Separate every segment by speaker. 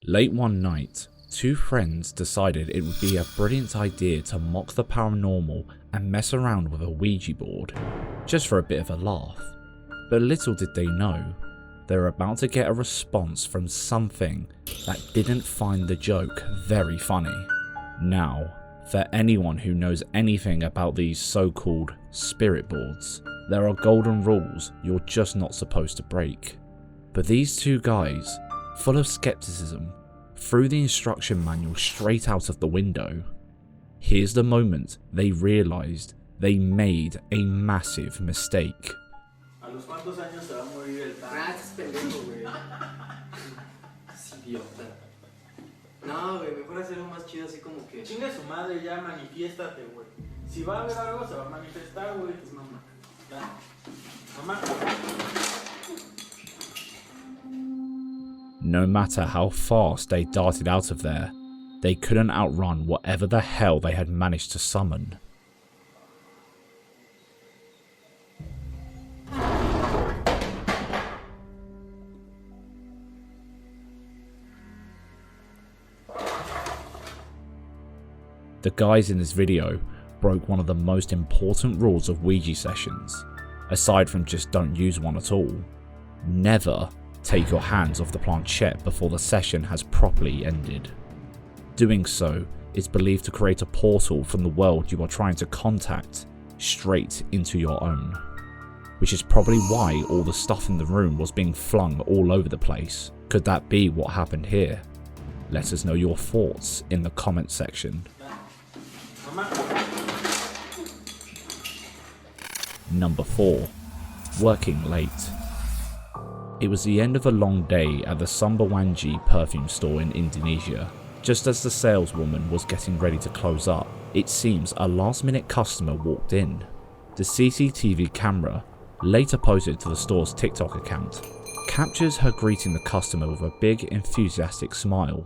Speaker 1: Late one night, two friends decided it would be a brilliant idea to mock the paranormal and mess around with a Ouija board, just for a bit of a laugh. But little did they know, they were about to get a response from something that didn't find the joke very funny. Now, for anyone who knows anything about these so-called spirit boards, there are golden rules you're just not supposed to break. But these two guys, full of skepticism, threw the instruction manual straight out of the window. Here's the moment they realized they made a massive mistake.
Speaker 2: ¿A los cuántos años se va a morir el padre?
Speaker 3: Gracias, pendejo, güey. Es idiota. No, güey, mejor hacerlo más chido así como que...
Speaker 2: Chinga su madre, ya manifiéstate, güey. Si va a haber algo, se va a manifestar, güey.
Speaker 3: Es mamá.
Speaker 2: Ya. Mamá.
Speaker 1: No matter how fast they darted out of there, they couldn't outrun whatever the hell they had managed to summon. The guys in this video broke one of the most important rules of Ouija sessions, aside from just don't use one at all. Never take your hands off the planchette before the session has properly ended. Doing so is believed to create a portal from the world you are trying to contact straight into your own, which is probably why all the stuff in the room was being flung all over the place. Could that be what happened here? Let us know your thoughts in the comment section. Number 4. Working late. It was the end of a long day at the Sumbawangi perfume store in Indonesia. Just as the saleswoman was getting ready to close up, it seems a last-minute customer walked in. The CCTV camera, later posted to the store's TikTok account, captures her greeting the customer with a big, enthusiastic smile,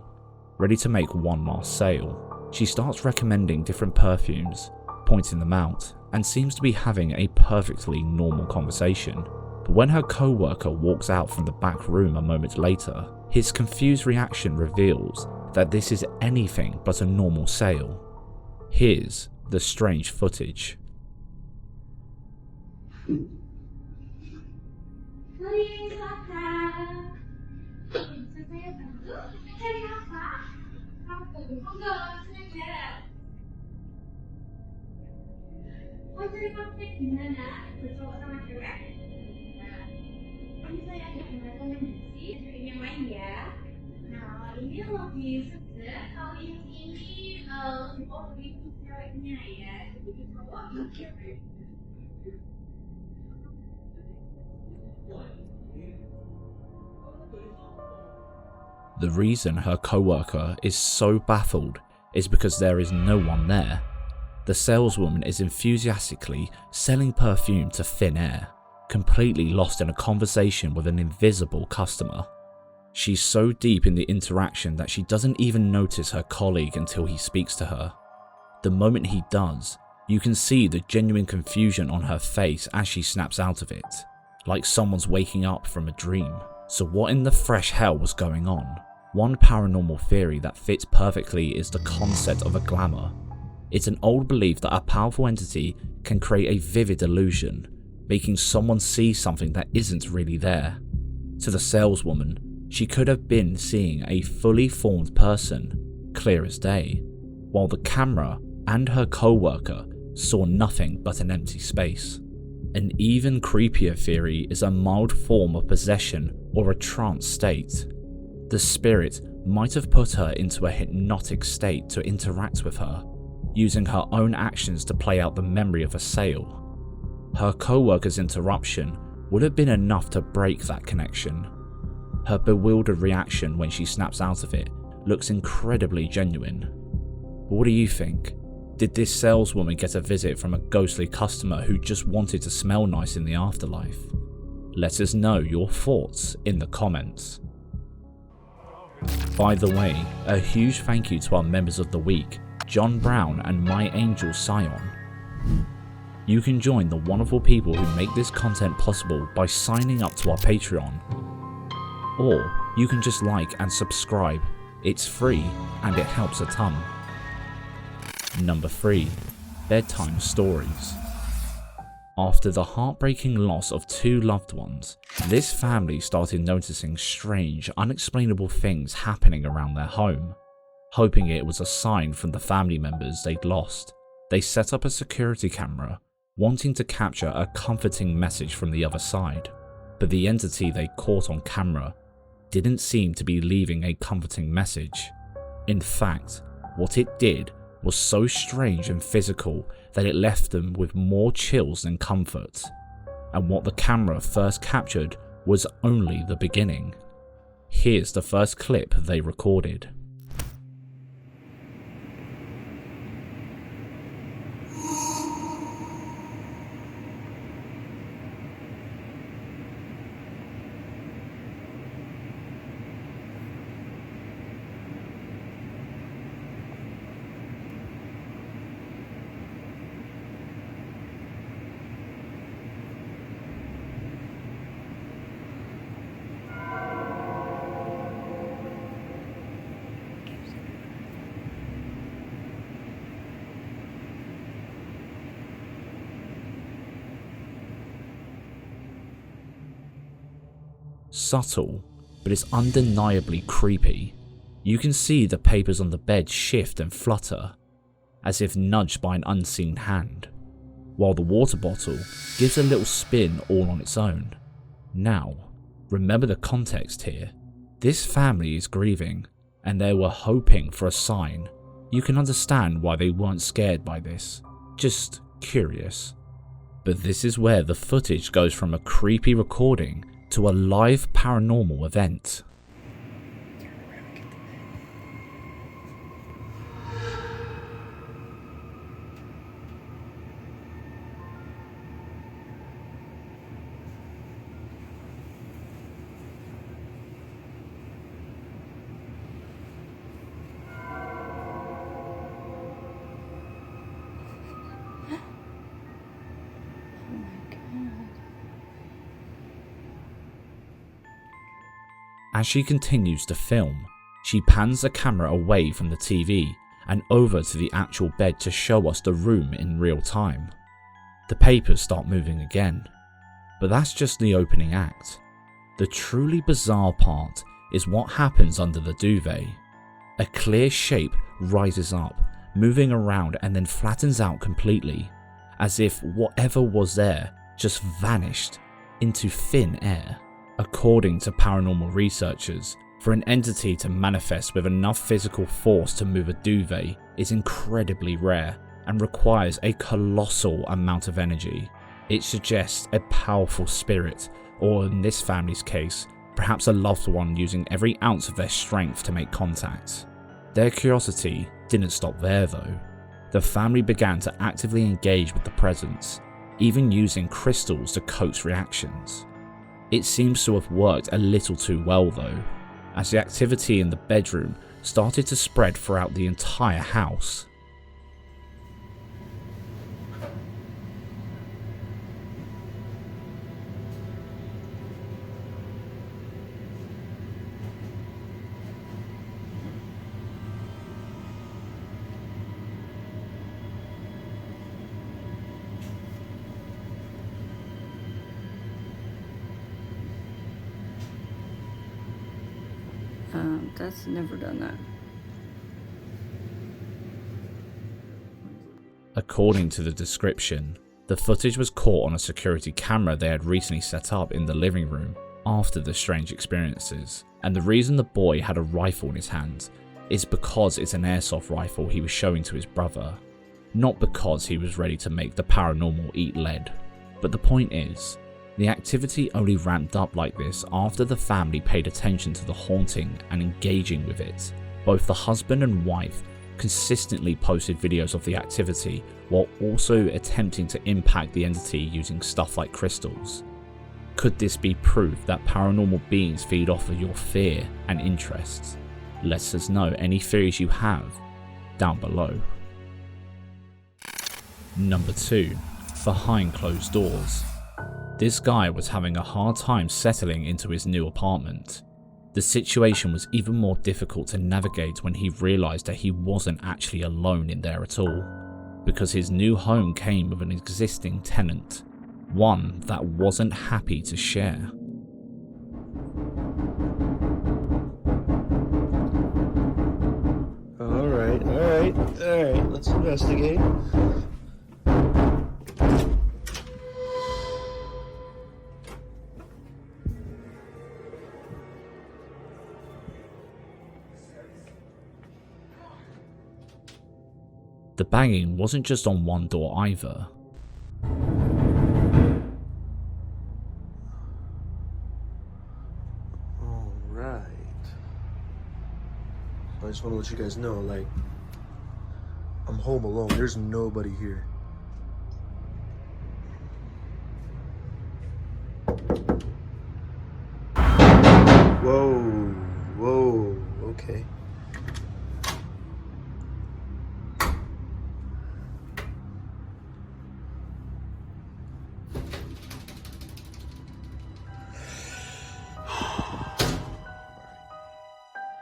Speaker 1: ready to make one last sale. She starts recommending different perfumes, pointing them out, and seems to be having a perfectly normal conversation. But when her co-worker walks out from the back room a moment later, his confused reaction reveals that this is anything but a normal sale. Here's the strange footage. The reason her co-worker is so baffled is because there is no one there. The saleswoman is enthusiastically selling perfume to thin air, completely lost in a conversation with an invisible customer. She's so deep in the interaction that she doesn't even notice her colleague until he speaks to her. The moment he does, you can see the genuine confusion on her face as she snaps out of it, like someone's waking up from a dream. So what in the fresh hell was going on? One paranormal theory that fits perfectly is the concept of a glamour. It's an old belief that a powerful entity can create a vivid illusion, making someone see something that isn't really there. To the saleswoman, she could have been seeing a fully formed person, clear as day, while the camera and her co-worker saw nothing but an empty space. An even creepier theory is a mild form of possession or a trance state. The spirit might have put her into a hypnotic state to interact with her, using her own actions to play out the memory of a sale. Her co-worker's interruption would have been enough to break that connection. Her bewildered reaction when she snaps out of it looks incredibly genuine. But what do you think? Did this saleswoman get a visit from a ghostly customer who just wanted to smell nice in the afterlife? Let us know your thoughts in the comments. By the way, a huge thank you to our members of the week, John Brown and My Angel Sion. You can join the wonderful people who make this content possible by signing up to our Patreon. Or you can just like and subscribe It's free and it helps a ton. Number 3. Bedtime stories. After the heartbreaking loss of 2 loved ones, this family started noticing strange, unexplainable things happening around their home. Hoping it was a sign from the family members they'd lost, they set up a security camera, wanting to capture a comforting message from the other side. But the entity they caught on camera didn't seem to be leaving a comforting message. In fact, what it did was so strange and physical that it left them with more chills than comfort. And what the camera first captured was only the beginning. Here's the first clip they recorded. Subtle, but it's undeniably creepy. You can see the papers on the bed shift and flutter, as if nudged by an unseen hand, while the water bottle gives a little spin all on its own. Now, remember the context here. This family is grieving, and they were hoping for a sign. You can understand why they weren't scared by this, just curious. But this is where the footage goes from a creepy recording to a live paranormal event. As she continues to film, she pans the camera away from the TV and over to the actual bed to show us the room in real time. The papers start moving again, but that's just the opening act. The truly bizarre part is what happens under the duvet. A clear shape rises up, moving around and then flattens out completely, as if whatever was there just vanished into thin air. According to paranormal researchers, for an entity to manifest with enough physical force to move a duvet is incredibly rare and requires a colossal amount of energy. It suggests a powerful spirit, or in this family's case, perhaps a loved one using every ounce of their strength to make contact. Their curiosity didn't stop there though. The family began to actively engage with the presence, even using crystals to coax reactions. It seems to have worked a little too well though, as the activity in the bedroom started to spread throughout the entire house.
Speaker 4: That's never done that.
Speaker 1: According to the description, the footage was caught on a security camera they had recently set up in the living room after the strange experiences, and the reason the boy had a rifle in his hand is because it's an airsoft rifle he was showing to his brother, not because he was ready to make the paranormal eat lead. But the point is, the activity only ramped up like this after the family paid attention to the haunting and engaging with it. Both the husband and wife consistently posted videos of the activity while also attempting to impact the entity using stuff like crystals. Could this be proof that paranormal beings feed off of your fear and interests? Let us know any theories you have down below. Number 2. Behind closed doors. This guy was having a hard time settling into his new apartment. The situation was even more difficult to navigate when he realised that he wasn't actually alone in there at all, because his new home came with an existing tenant, one that wasn't happy to share.
Speaker 4: Alright, let's investigate.
Speaker 1: The banging wasn't just on one door either.
Speaker 4: Alright. I just want to let you guys know, like, I'm home alone. There's nobody here. Whoa, okay.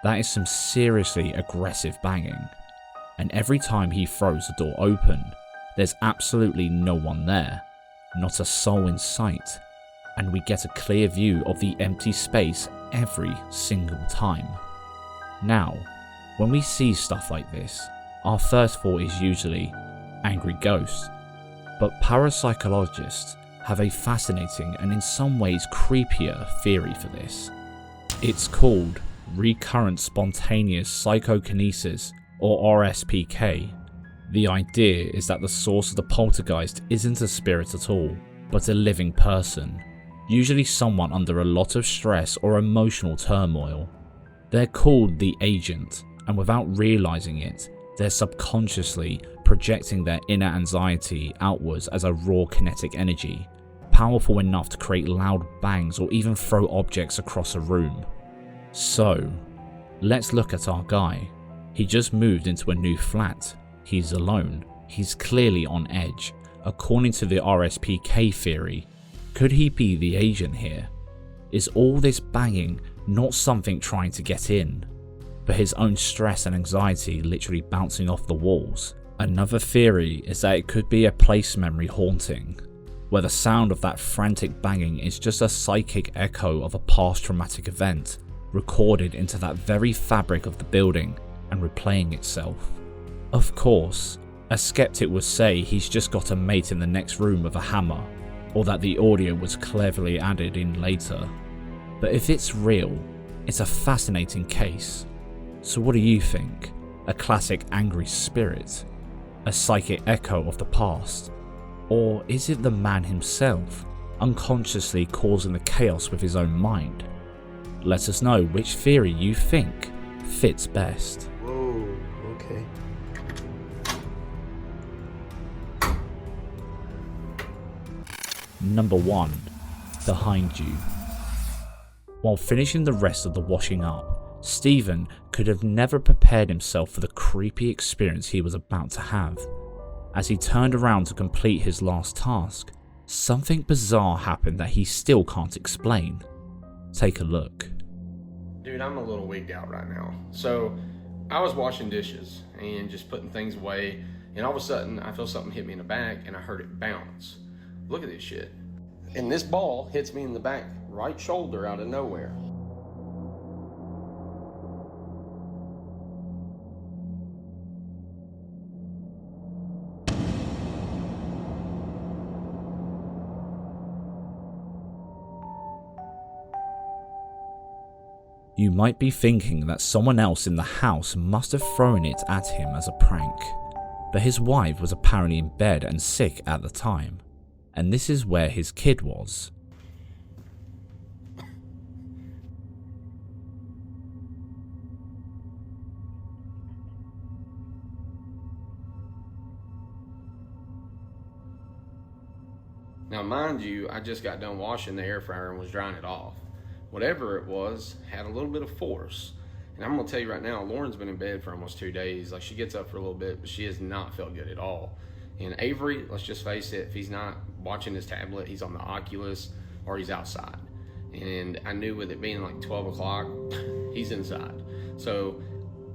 Speaker 1: That is some seriously aggressive banging, and every time he throws the door open, there's absolutely no one there, not a soul in sight, and we get a clear view of the empty space every single time. Now, when we see stuff like this, our first thought is usually angry ghost, but parapsychologists have a fascinating and in some ways creepier theory for this. It's called recurrent spontaneous psychokinesis, or RSPK. The idea is that the source of the poltergeist isn't a spirit at all, but a living person, usually someone under a lot of stress or emotional turmoil. They're called the agent, and without realizing it, they're subconsciously projecting their inner anxiety outwards as a raw kinetic energy, powerful enough to create loud bangs or even throw objects across a room. So, let's look at our guy. He just moved into a new flat. He's alone. He's clearly on edge. According to the RSPK theory, could he be the agent here? Is all this banging not something trying to get in, but his own stress and anxiety literally bouncing off the walls? Another theory is that it could be a place memory haunting, where the sound of that frantic banging is just a psychic echo of a past traumatic event, recorded into that very fabric of the building and replaying itself. Of course, a skeptic would say he's just got a mate in the next room with a hammer, or that the audio was cleverly added in later. But if it's real, it's a fascinating case. So what do you think? A classic angry spirit? A psychic echo of the past? Or is it the man himself, unconsciously causing the chaos with his own mind? Let us know which theory you think fits best.
Speaker 4: Whoa, okay.
Speaker 1: Number 1. Behind you. While finishing the rest of the washing up, Stephen could have never prepared himself for the creepy experience he was about to have. As he turned around to complete his last task, something bizarre happened that he still can't explain. Take a look.
Speaker 3: Dude, I'm a little wigged out right now. So, I was washing dishes and just putting things away, and all of a sudden, I feel something hit me in the back, and I heard it bounce. Look at this shit. And this ball hits me in the back right shoulder out of nowhere.
Speaker 1: You might be thinking that someone else in the house must have thrown it at him as a prank, but his wife was apparently in bed and sick at the time, and this is where his kid was.
Speaker 3: Now, mind you, I just got done washing the air fryer and was drying it off. Whatever it was had a little bit of force. And I'm gonna tell you right now, Lauren's been in bed for almost 2 days. Like, she gets up for a little bit, but she has not felt good at all. And Avery, let's just face it, if he's not watching his tablet, he's on the Oculus or he's outside. And I knew with it being like 12 o'clock, he's inside. So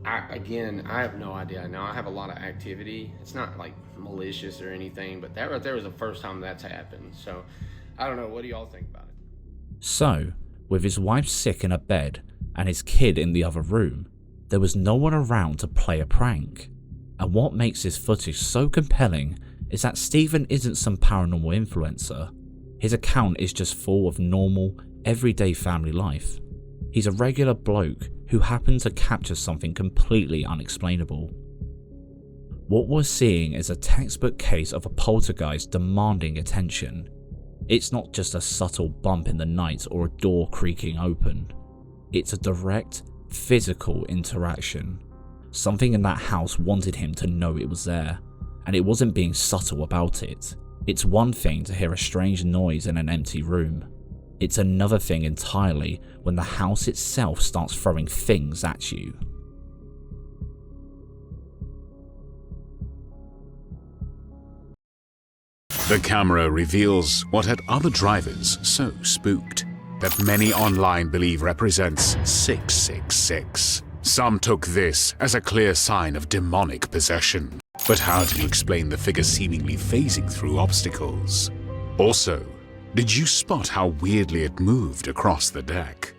Speaker 3: I have no idea. Now I have a lot of activity. It's not like malicious or anything, but that right there was the first time that's happened. So I don't know. What do y'all think about it?
Speaker 1: So, with his wife sick in a bed and his kid in the other room, there was no one around to play a prank. And what makes this footage so compelling is that Stephen isn't some paranormal influencer. His account is just full of normal, everyday family life. He's a regular bloke who happened to capture something completely unexplainable. What we're seeing is a textbook case of a poltergeist demanding attention. It's not just a subtle bump in the night or a door creaking open. It's a direct, physical interaction. Something in that house wanted him to know it was there, and it wasn't being subtle about it. It's one thing to hear a strange noise in an empty room. It's another thing entirely when the house itself starts throwing things at you.
Speaker 5: The camera reveals what had other drivers so spooked that many online believe represents 666. Some took this as a clear sign of demonic possession. But how do you explain the figure seemingly phasing through obstacles? Also, did you spot how weirdly it moved across the deck?